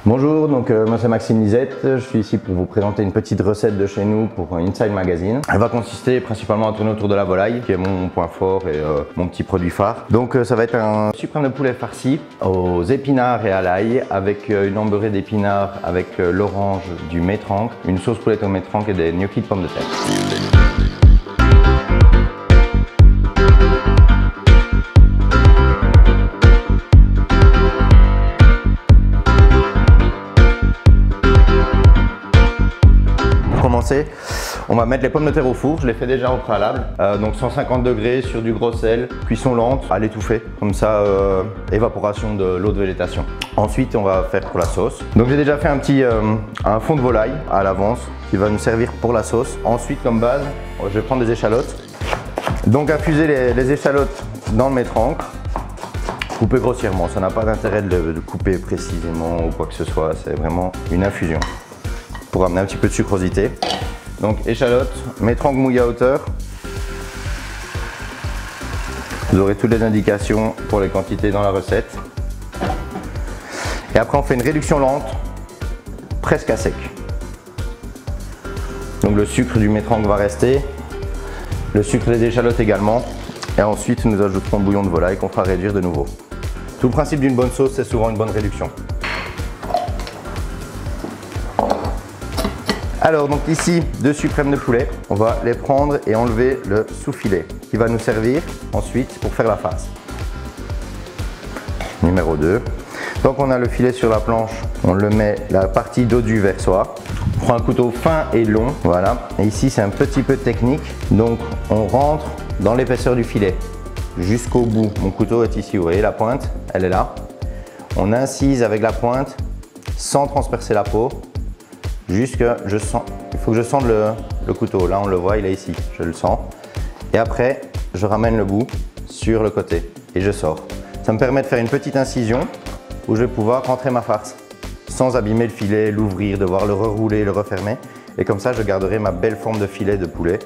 Bonjour, donc moi c'est Maxime Lisette, je suis ici pour vous présenter une petite recette de chez nous pour Inside Magazine. Elle va consister principalement à tourner autour de la volaille, qui est mon point fort et mon petit produit phare. Donc ça va être un suprême de poulet farci aux épinards et à l'ail, avec une embeurrée d'épinards avec l'orange du métranque, une sauce poulette au métranque et des gnocchis de pommes de terre. On va mettre les pommes de terre au four, je les fais déjà au préalable, donc 150 degrés sur du gros sel, cuisson lente à l'étouffer, comme ça évaporation de l'eau de végétation. Ensuite on va faire pour la sauce. Donc j'ai déjà fait un fond de volaille à l'avance qui va nous servir pour la sauce. Ensuite comme base, je vais prendre des échalotes. Donc infuser les échalotes dans le métranque, couper grossièrement, ça n'a pas d'intérêt de couper précisément ou quoi que ce soit, c'est vraiment une infusion pour amener un petit peu de sucrosité. Donc échalote, métranque mouillé à hauteur. Vous aurez toutes les indications pour les quantités dans la recette. Et après on fait une réduction lente, presque à sec. Donc le sucre du métranque va rester, le sucre des échalotes également. Et ensuite nous ajouterons le bouillon de volaille qu'on fera réduire de nouveau. Tout le principe d'une bonne sauce, c'est souvent une bonne réduction. Alors donc ici, 2 suprêmes de poulet, on va les prendre et enlever le sous-filet qui va nous servir ensuite pour faire la farce. Numéro 2. Tant qu'on a le filet sur la planche, on le met la partie dos du vers soi. On prend un couteau fin et long, voilà. Et ici c'est un petit peu technique, donc on rentre dans l'épaisseur du filet jusqu'au bout. Mon couteau est ici, vous voyez la pointe, elle est là. On incise avec la pointe sans transpercer la peau. Jusque je sens, il faut que je sente le couteau, là on le voit, il est ici, je le sens. Et après, je ramène le bout sur le côté et je sors. Ça me permet de faire une petite incision où je vais pouvoir rentrer ma farce sans abîmer le filet, l'ouvrir, devoir le rerouler, le refermer. Et comme ça, je garderai ma belle forme de filet de poulet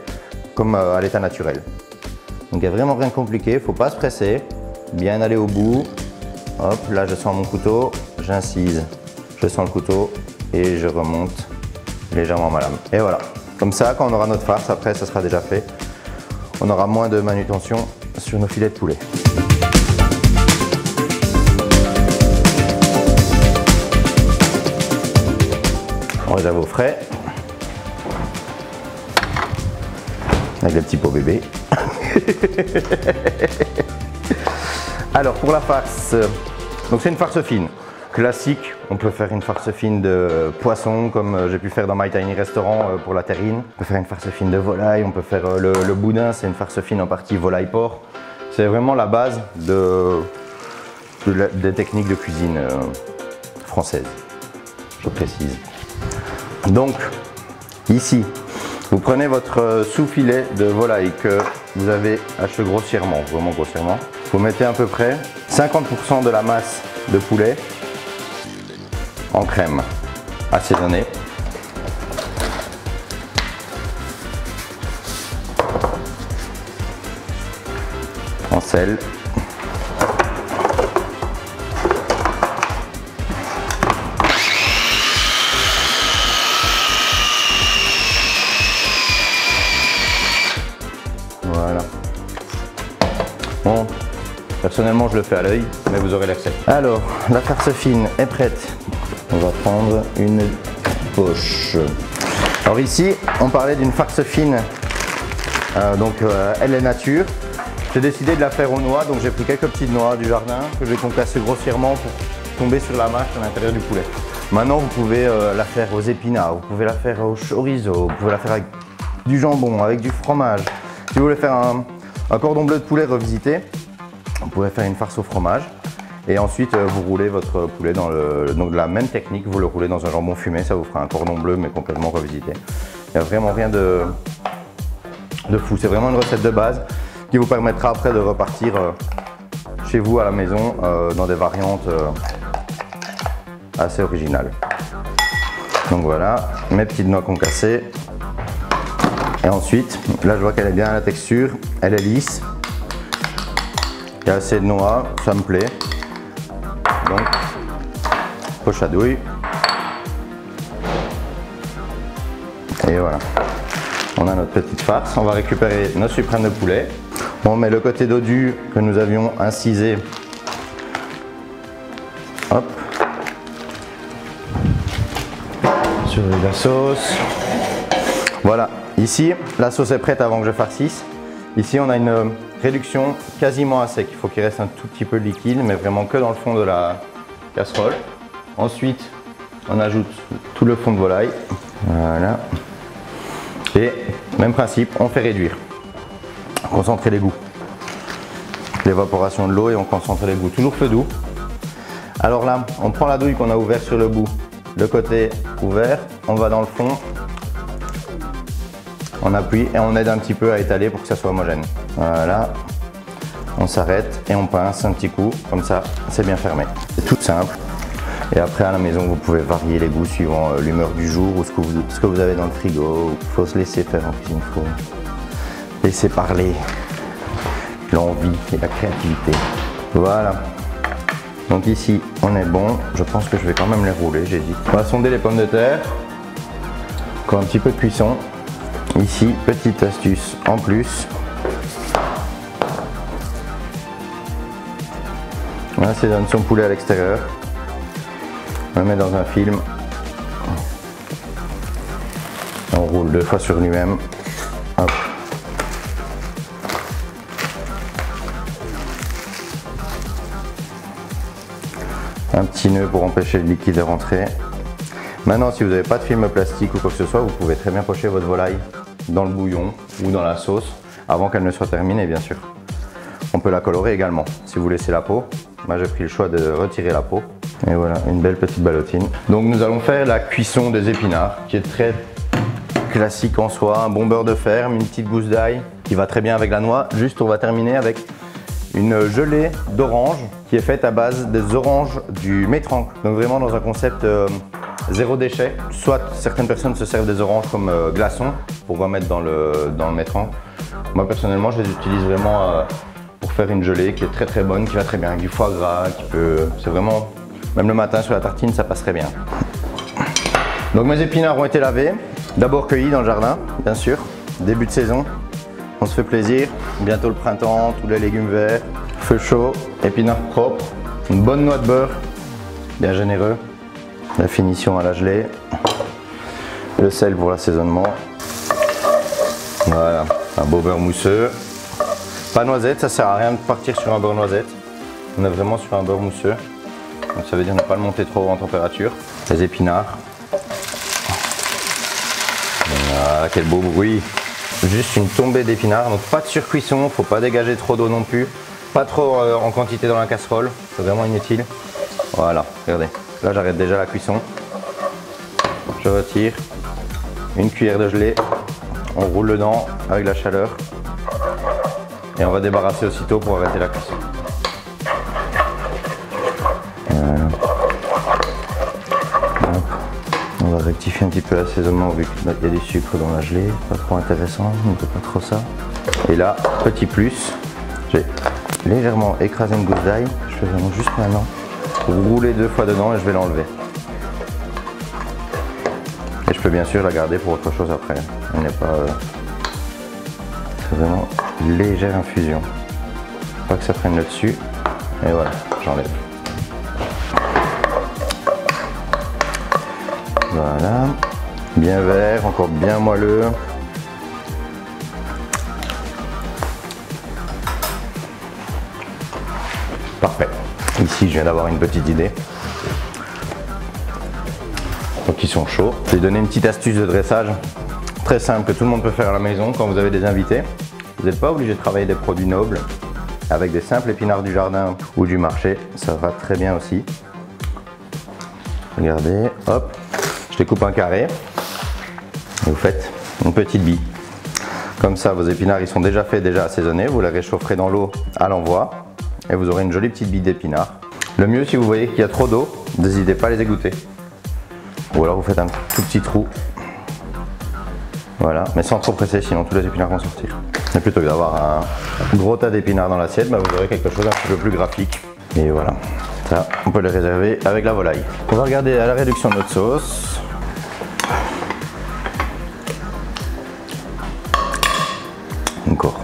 comme à l'état naturel. Donc il n'y a vraiment rien de compliqué, il ne faut pas se presser, bien aller au bout. Hop, là je sens mon couteau, j'incise, je sens le couteau et je remonte légèrement ma lame. Et voilà, comme ça quand on aura notre farce, après ça sera déjà fait, on aura moins de manutention sur nos filets de poulet. On réserve au frais avec les petits pots bébés. Alors pour la farce, donc c'est une farce fine. Classique, on peut faire une farce fine de poisson comme j'ai pu faire dans My Tiny Restaurant pour la terrine. On peut faire une farce fine de volaille, on peut faire le boudin, c'est une farce fine en partie volaille-porc. C'est vraiment la base des techniques de cuisine française, je précise. Donc ici, vous prenez votre sous-filet de volaille que vous avez haché grossièrement, vraiment grossièrement. Vous mettez à peu près 50% de la masse de poulet en crème assaisonnée. En sel. Voilà. Bon, personnellement je le fais à l'œil, mais vous aurez la recette. Alors, la farce fine est prête. On va prendre une poche. Alors ici, on parlait d'une farce fine, elle est nature. J'ai décidé de la faire aux noix, donc j'ai pris quelques petites noix du jardin que je vais concasser grossièrement pour tomber sur la mâche à l'intérieur du poulet. Maintenant, vous pouvez la faire aux épinards, vous pouvez la faire au chorizo, vous pouvez la faire avec du jambon, avec du fromage. Si vous voulez faire un cordon bleu de poulet revisité, vous pouvez faire une farce au fromage. Et ensuite, vous roulez votre poulet dans donc la même technique, vous le roulez dans un jambon fumé, ça vous fera un cordon bleu mais complètement revisité. Il n'y a vraiment rien de fou, c'est vraiment une recette de base qui vous permettra après de repartir chez vous à la maison dans des variantes assez originales. Donc voilà, mes petites noix concassées. Et ensuite, là je vois qu'elle est bien à la texture, elle est lisse. Il y a assez de noix, ça me plaît. Donc, poche à douille, Et voilà, on a notre petite farce. On va récupérer nos suprêmes de poulet. On met le côté dodu que nous avions incisé. Hop. Sur la sauce. Voilà, ici la sauce est prête avant que je farcisse. Ici on a une réduction quasiment à sec. Il faut qu'il reste un tout petit peu de liquide, mais vraiment que dans le fond de la casserole. Ensuite, on ajoute tout le fond de volaille. Voilà. Et même principe, on fait réduire. Concentrer les goûts. L'évaporation de l'eau et on concentre les goûts. Toujours feu doux. Alors là, on prend la douille qu'on a ouverte sur le bout. Le côté ouvert, on va dans le fond. On appuie et on aide un petit peu à étaler pour que ça soit homogène. Voilà. On s'arrête et on pince un petit coup. Comme ça, c'est bien fermé. C'est tout simple. Et après à la maison vous pouvez varier les goûts suivant l'humeur du jour ou ce que vous avez dans le frigo. Il faut se laisser faire en cuisine, il faut laisser parler l'envie et la créativité. Voilà. Donc ici on est bon. Je pense que je vais quand même les rouler, j'hésite. On va sonder les pommes de terre. Encore un petit peu de cuisson. Ici, petite astuce en plus. On assaisonne son poulet à l'extérieur. On le met dans un film, on roule 2 fois sur lui-même. Hop. Un petit nœud pour empêcher le liquide de rentrer. Maintenant, si vous n'avez pas de film plastique ou quoi que ce soit, vous pouvez très bien pocher votre volaille dans le bouillon ou dans la sauce avant qu'elle ne soit terminée, bien sûr. On peut la colorer également si vous laissez la peau. Moi, j'ai pris le choix de retirer la peau. Et voilà, une belle petite ballotine. Donc nous allons faire la cuisson des épinards, qui est très classique en soi. Un bon beurre de ferme, une petite gousse d'ail, qui va très bien avec la noix. Juste, on va terminer avec une gelée d'orange, qui est faite à base des oranges du Métrange. Donc vraiment dans un concept zéro déchet. Soit certaines personnes se servent des oranges comme glaçons, pour remettre dans le Métrange. Moi personnellement, je les utilise vraiment pour faire une gelée qui est très très bonne, qui va très bien avec du foie gras, qui peut... C'est vraiment... Même le matin sur la tartine, ça passerait bien. Donc mes épinards ont été lavés, d'abord cueillis dans le jardin, bien sûr. Début de saison, on se fait plaisir. Bientôt le printemps, tous les légumes verts, feu chaud, épinards propres, une bonne noix de beurre, bien généreux. La finition à la gelée, le sel pour l'assaisonnement. Voilà, un beau beurre mousseux. Pas noisette, ça sert à rien de partir sur un beurre noisette. On est vraiment sur un beurre mousseux. Donc ça veut dire ne pas le monter trop haut en température. Les épinards. Voilà, quel beau bruit. Juste une tombée d'épinards, donc pas de surcuisson, faut pas dégager trop d'eau non plus. Pas trop en quantité dans la casserole, c'est vraiment inutile. Voilà, regardez. Là j'arrête déjà la cuisson. Je retire. Une cuillère de gelée. On roule dedans avec la chaleur. Et on va débarrasser aussitôt pour arrêter la cuisson. On va rectifier un petit peu l'assaisonnement vu qu'il y a du sucre dans la gelée, pas trop intéressant, on ne peut pas trop ça. Et là, petit plus, j'ai légèrement écrasé une gousse d'ail, je fais vraiment juste maintenant, rouler 2 fois dedans et je vais l'enlever. Et je peux bien sûr la garder pour autre chose après, elle n'est pas... C'est vraiment légère infusion, pas que ça prenne le dessus, et voilà, j'enlève. Voilà, bien vert, encore bien moelleux. Parfait. Ici, je viens d'avoir une petite idée. Donc, ils sont chauds. Je vais donner une petite astuce de dressage très simple que tout le monde peut faire à la maison quand vous avez des invités. Vous n'êtes pas obligé de travailler des produits nobles. Avec des simples épinards du jardin ou du marché, ça va très bien aussi. Regardez, hop. Je découpe un carré et vous faites une petite bille. Comme ça, vos épinards ils sont déjà faits, déjà assaisonnés. Vous les réchaufferez dans l'eau à l'envoi et vous aurez une jolie petite bille d'épinards. Le mieux, si vous voyez qu'il y a trop d'eau, n'hésitez pas à les égoutter. Ou alors vous faites un tout petit trou. Voilà, mais sans trop presser, sinon tous les épinards vont sortir. Et plutôt que d'avoir un gros tas d'épinards dans l'assiette, vous aurez quelque chose un petit peu plus graphique. Et voilà, ça, on peut les réserver avec la volaille. On va regarder à la réduction de notre sauce. encore.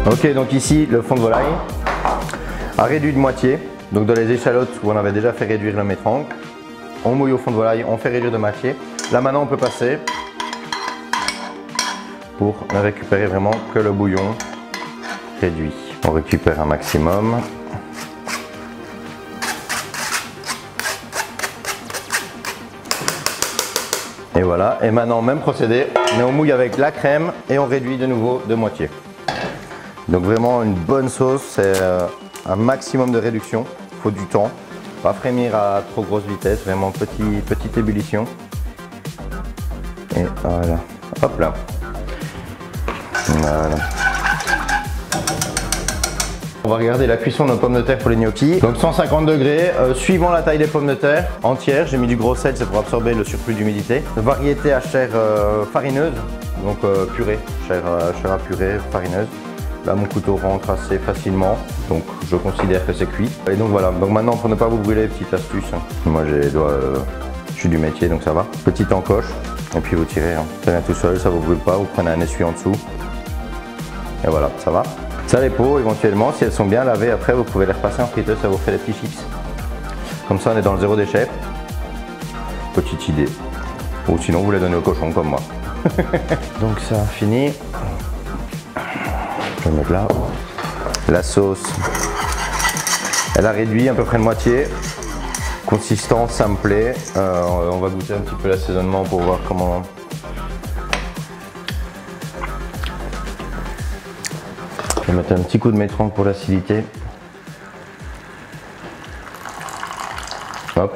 Ok, donc ici le fond de volaille a réduit de moitié. Donc dans les échalotes où on avait déjà fait réduire le métrangle, on mouille au fond de volaille, on fait réduire de moitié. Là maintenant on peut passer pour ne récupérer vraiment que le bouillon réduit. On récupère un maximum. Et voilà, et maintenant même procédé, mais on mouille avec la crème et on réduit de nouveau de moitié. Donc vraiment une bonne sauce, c'est un maximum de réduction, il faut du temps, pas frémir à trop grosse vitesse, vraiment petite ébullition. Et voilà, hop là. Voilà. On va regarder la cuisson de nos pommes de terre pour les gnocchis. Donc 150 degrés, suivant la taille des pommes de terre, entières. J'ai mis du gros sel, c'est pour absorber le surplus d'humidité. Variété à chair farineuse, donc purée, chair à purée farineuse. Là mon couteau rentre assez facilement, donc je considère que c'est cuit. Et donc voilà, donc maintenant pour ne pas vous brûler, petite astuce. Moi je suis du métier donc ça va. Petite encoche, et puis vous tirez, ça vient tout seul, ça vous brûle pas, vous prenez un essuie en dessous. Et voilà, ça va. Ça les peaux, éventuellement, si elles sont bien lavées, après vous pouvez les repasser en friteuse, ça vous fait des petits chips. Comme ça on est dans le zéro déchet. Petite idée. Ou sinon vous les donnez au cochon comme moi. Donc ça fini. Je vais mettre là. La sauce, elle a réduit à peu près de moitié. Consistance, ça me plaît. On va goûter un petit peu l'assaisonnement pour voir comment. Je vais mettre un petit coup de métrangle pour l'acidité. Hop.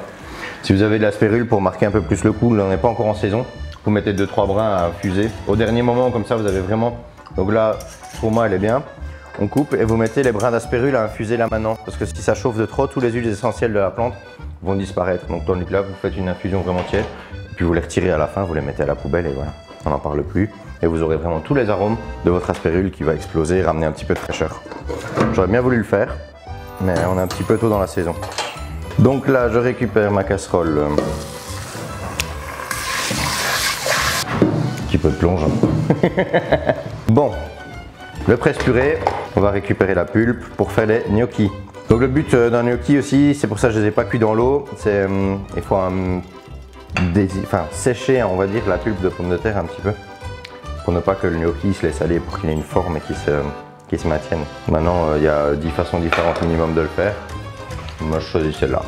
Si vous avez de la spérule pour marquer un peu plus le coup, là on n'est pas encore en saison, vous mettez 2-3 brins à infuser. Au dernier moment, comme ça vous avez vraiment. Donc là, pour moi, elle est bien. On coupe et vous mettez les brins d'aspérule à infuser là maintenant. Parce que si ça chauffe de trop, tous les huiles essentielles de la plante vont disparaître. Donc tandis que là, vous faites une infusion vraiment tiède. Puis vous les retirez à la fin, vous les mettez à la poubelle et voilà. On n'en parle plus. Et vous aurez vraiment tous les arômes de votre aspérule qui va exploser et ramener un petit peu de fraîcheur. J'aurais bien voulu le faire, mais on est un petit peu tôt dans la saison. Donc là, je récupère ma casserole. Un petit peu de plonge. Bon, le presse-purée, on va récupérer la pulpe pour faire les gnocchis. Donc le but d'un gnocchi aussi, c'est pour ça que je ne les ai pas cuits dans l'eau, c'est il faut sécher, on va dire, la pulpe de pomme de terre un petit peu. Pour ne pas que le gnocchi se laisse aller, pour qu'il ait une forme et qu'il se maintienne. Maintenant, il y a 10 façons différentes minimum de le faire. Moi, je choisis celle-là.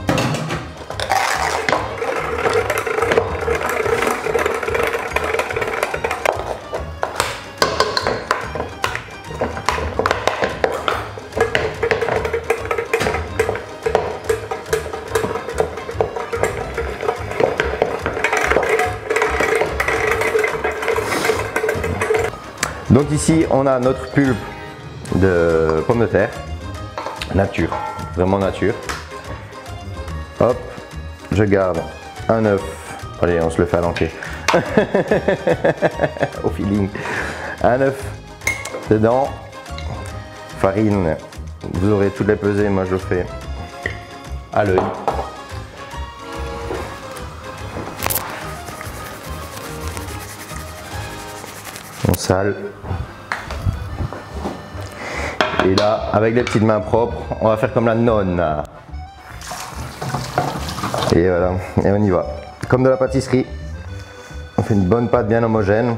Donc ici, on a notre pulpe de pommes de terre, nature, vraiment nature. Hop, je garde un œuf. Allez, on se le fait à l'entier. Au feeling. Un œuf dedans. Farine, vous aurez toutes les pesées, moi je fais à l'œil. On sale. Et là, avec les petites mains propres, on va faire comme la nonne. Et voilà, et on y va. Comme de la pâtisserie. On fait une bonne pâte bien homogène.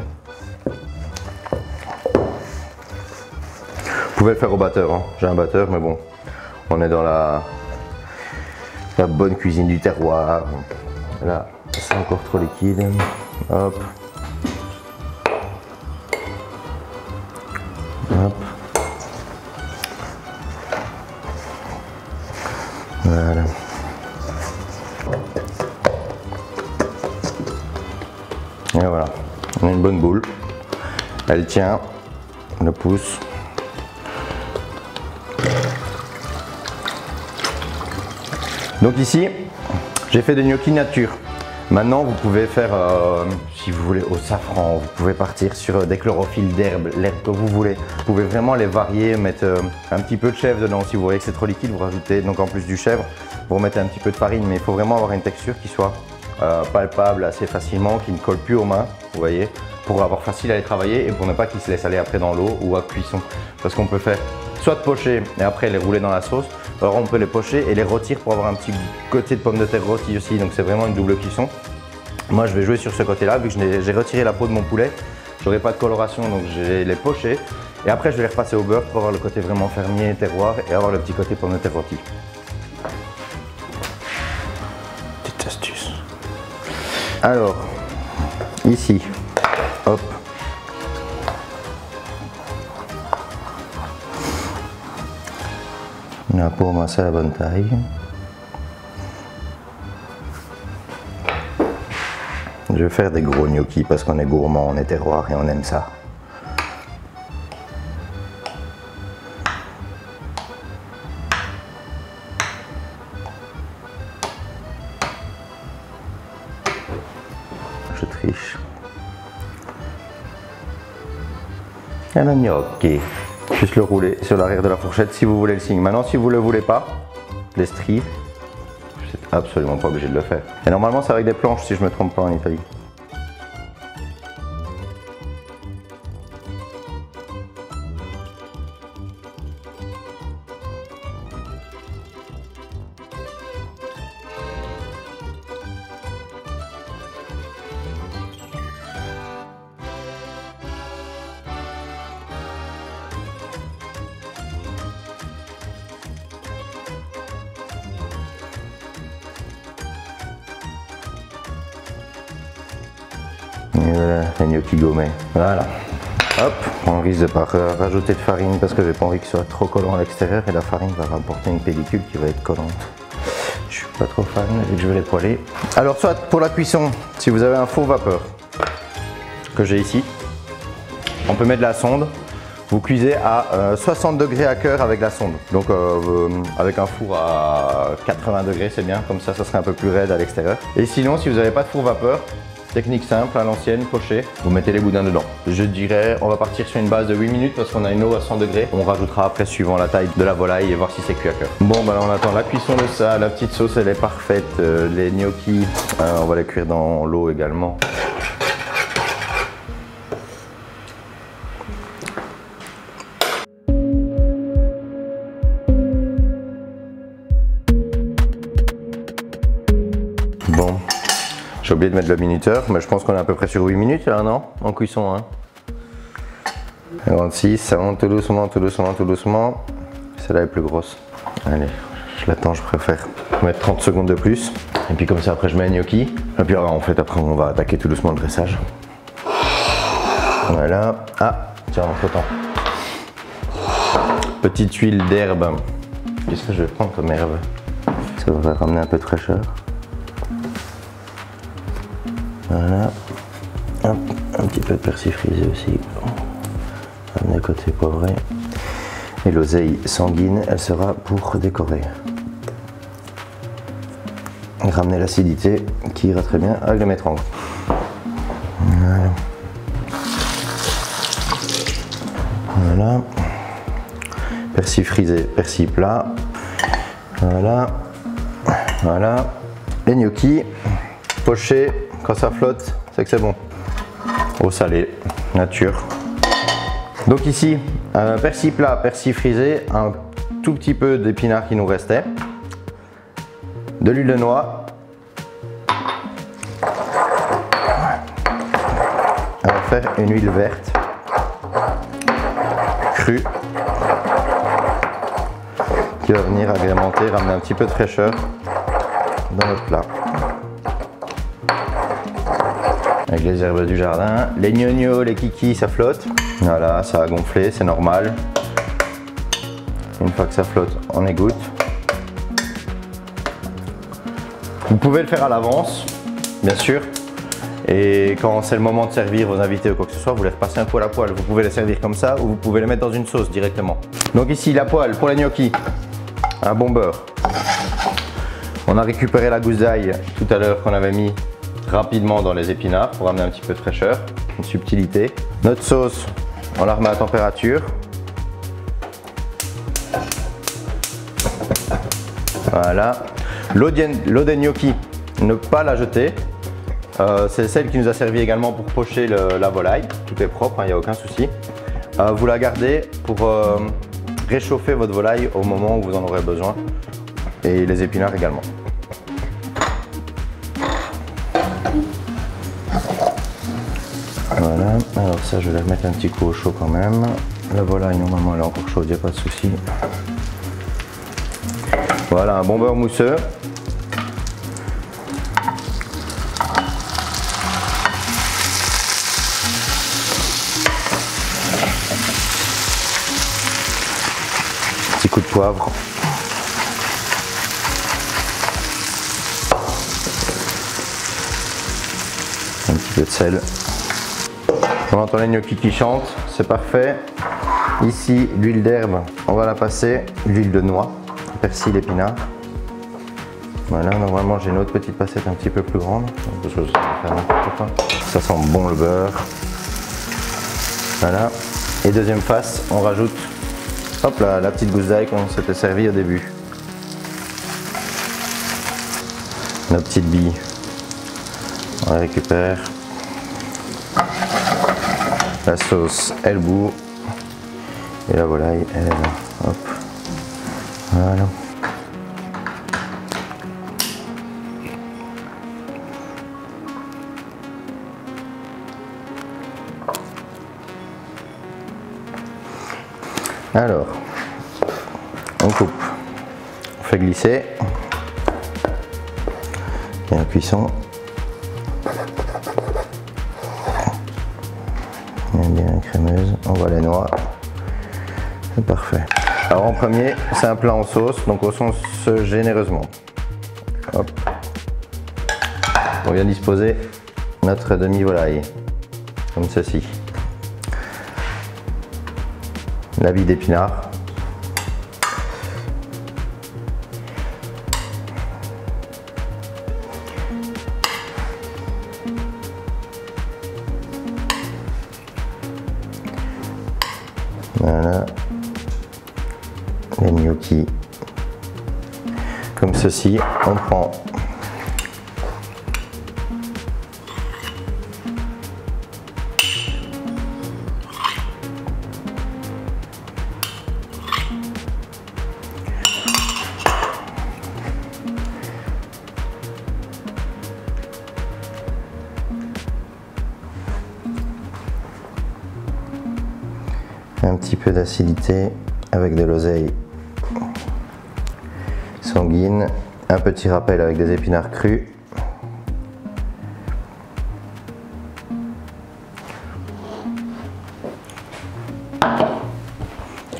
Vous pouvez le faire au batteur, hein. J'ai un batteur, mais bon, on est dans la bonne cuisine du terroir. Là, c'est encore trop liquide. Hop. Hop. Voilà. Et voilà, on a une bonne boule. Elle tient, on le pousse. Donc ici, j'ai fait des gnocchis nature. Maintenant, vous pouvez faire, si vous voulez, au safran. Vous pouvez partir sur des chlorophylles d'herbe, l'herbe que vous voulez. Vous pouvez vraiment les varier, mettre un petit peu de chèvre dedans. Si vous voyez que c'est trop liquide, vous rajoutez, donc en plus du chèvre, vous remettez un petit peu de farine. Mais il faut vraiment avoir une texture qui soit palpable assez facilement, qui ne colle plus aux mains, vous voyez, pour avoir facile à les travailler et pour ne pas qu'ils se laissent aller après dans l'eau ou à cuisson. Parce qu'on peut faire soit pocher et après les rouler dans la sauce, alors on peut les pocher et les rôtir pour avoir un petit côté de pomme de terre rôti aussi, donc c'est vraiment une double cuisson. Moi je vais jouer sur ce côté-là, vu que j'ai retiré la peau de mon poulet, j'aurai pas de coloration, donc je vais les pocher et après je vais les repasser au beurre pour avoir le côté vraiment fermier, terroir et avoir le petit côté pomme de terre rôti. Petite astuce. Alors, ici, hop. La peau massée à la bonne taille. Je vais faire des gros gnocchis parce qu'on est gourmand, on est terroir et on aime ça. Je triche. Et le gnocchi. Juste le rouler sur l'arrière de la fourchette si vous voulez le signe. Maintenant, si vous ne le voulez pas, les stries, vous n'êtes absolument pas obligé de le faire. Et normalement, c'est avec des planches si je ne me trompe pas en Italie. Et voilà, les gnocchis gommés. Voilà. Hop, on risque de pas rajouter de farine parce que j'ai pas envie que ce soit trop collant à l'extérieur et la farine va rapporter une pellicule qui va être collante. Je suis pas trop fan vu que je vais les poêler. Alors soit pour la cuisson, si vous avez un four vapeur que j'ai ici, on peut mettre de la sonde. Vous cuisez à 60 degrés à cœur avec la sonde. Donc avec un four à 80 degrés c'est bien, comme ça ça serait un peu plus raide à l'extérieur. Et sinon si vous n'avez pas de four vapeur, technique simple à l'ancienne, poché, vous mettez les boudins dedans. Je dirais on va partir sur une base de 8 minutes parce qu'on a une eau à 100 degrés. On rajoutera après suivant la taille de la volaille et voir si c'est cuit à cœur. Bon ben là on attend la cuisson de ça, la petite sauce elle est parfaite. Les gnocchis, on va les cuire dans l'eau également. Bon, j'ai oublié de mettre le minuteur, mais je pense qu'on est à peu près sur 8 minutes là, non? En cuisson, hein. 56, ça monte tout doucement, tout doucement, tout doucement. Celle-là est plus grosse. Allez, je l'attends, je préfère mettre 30 secondes de plus. Et puis comme ça, après, je mets un gnocchi. Et puis en fait, après, on va attaquer tout doucement le dressage. Voilà. Ah, tiens, entre temps. Petite huile d'herbe. Qu'est-ce que je vais prendre comme herbe? Ça va ramener un peu de fraîcheur. Voilà, hop, un petit peu de persil frisé aussi, amener côté poivré. Et l'oseille sanguine, elle sera pour décorer. Et ramener l'acidité qui ira très bien avec le métrangle. Voilà. Voilà. Persil frisé, persil plat. Voilà. Voilà. Les gnocchis pochés. Quand ça flotte, c'est que c'est bon. Eau salée, nature. Donc ici, persil plat, persil frisé, un tout petit peu d'épinards qui nous restait, de l'huile de noix. On va faire une huile verte, crue, qui va venir agrémenter, ramener un petit peu de fraîcheur dans notre plat. Avec les herbes du jardin, les gnognos, les kikis, ça flotte. Voilà, ça a gonflé, c'est normal. Une fois que ça flotte, on égoutte. Vous pouvez le faire à l'avance, bien sûr. Et quand c'est le moment de servir vos invités ou quoi que ce soit, vous les repassez un peu à la poêle. Vous pouvez les servir comme ça ou vous pouvez les mettre dans une sauce directement. Donc ici, la poêle pour les gnocchis, un bon beurre. On a récupéré la gousse d'ail tout à l'heure qu'on avait mis rapidement dans les épinards pour amener un petit peu de fraîcheur, une subtilité. Notre sauce, on la remet à température. Voilà. L'eau des gnocchis, ne pas la jeter. C'est celle qui nous a servi également pour pocher la volaille. Tout est propre, il n'y a aucun souci. Vous la gardez pour réchauffer votre volaille au moment où vous en aurez besoin. Et les épinards également. Voilà, alors ça je vais remettre un petit coup au chaud quand même. La volaille normalement elle est encore chaude, il n'y a pas de souci. Voilà, un bon beurre mousseux. Petit coup de poivre. Un petit peu de sel. On entend les gnocchis qui chantent, c'est parfait. Ici, l'huile d'herbe, on va la passer. L'huile de noix, persil, épinard. Voilà, normalement j'ai une autre petite passette un petit peu plus grande. Parce que ça va faire n'importe quoi. Ça sent bon le beurre. Voilà. Et deuxième face, on rajoute hop là, la petite gousse d'ail qu'on s'était servi au début. Nos petites billes. On la récupère. La sauce, elle bout. Et la volaille, elle est là. Hop. Voilà. Alors, on coupe. On fait glisser. Et la cuisson. Bien crémeuse, on voit les noix, c'est parfait. Alors en premier, c'est un plat en sauce, donc on sauce généreusement. Hop. On vient disposer notre demi-volaille, comme ceci. La bille d'épinard. Voilà, les gnocchis comme ceci. On prend un petit peu d'acidité avec de l'oseille sanguine, un petit rappel avec des épinards crus.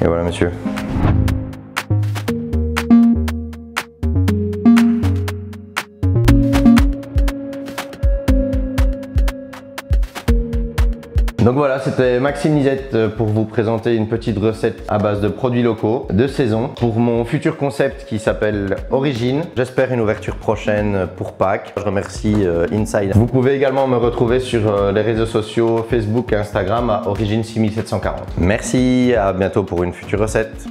Et voilà monsieur. Donc voilà, c'était Maxime Lisette pour vous présenter une petite recette à base de produits locaux de saison pour mon futur concept qui s'appelle Origine. J'espère une ouverture prochaine pour Pâques. Je remercie Inside. Vous pouvez également me retrouver sur les réseaux sociaux Facebook et Instagram à Origine 6740. Merci, à bientôt pour une future recette.